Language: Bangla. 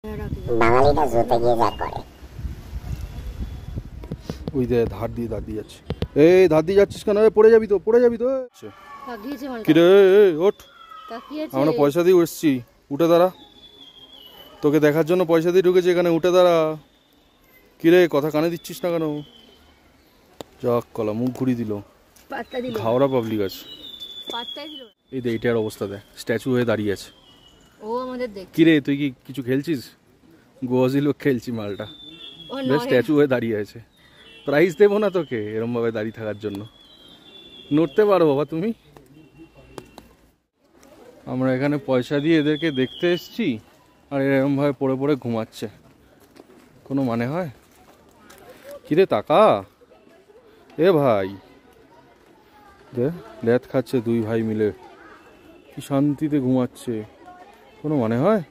বাঙালিটা জুতে গিয়ে যা করে। ওই দে ধার দিয়ে যাচ্ছে। এই ধার দিয়ে যাচ্ছিস কেন? পড়ে যাবি তো, পড়ে যাবি তো। কিরে ওঠ, আমরা পয়সা দিয়ে এসছি, উঠে দাঁড়া। তোকে দেখার জন্য পয়সা দিয়ে ঢুকেছি এখানে, উঠে দাঁড়া। কিরে কথা কানে দিচ্ছিস না কেন? যাক কলা, মুখ ঘুরিয়ে দিল। ঘাওড়া পাবলিক আছে। এই দে এইটার অবস্থা দেখ, স্ট্যাচু হয়ে দাঁড়িয়ে আছে। কিরে তুই কি কিছু খেলছিস? গোয়াজি লোক খেলছি মালটা, স্ট্যাচু হয়ে দাঁড়িয়ে আছে। প্রাইজ দেবো না তোকে এরম ভাবে দাঁড়িয়ে থাকার জন্য? নড়তে পারো বাবা তুমি। আমরা এখানে পয়সা দিয়ে এদেরকে দেখতে এসছি, আর এরম ভাবে পড়ে পড়ে ঘুমাচ্ছে। কোনো মানে হয়? কিরে তাকা, এ ভাই দে, ল্যাথ খাচ্ছে দুই ভাই মিলে, কি শান্তিতে ঘুমাচ্ছে। কোনো মানে হয়?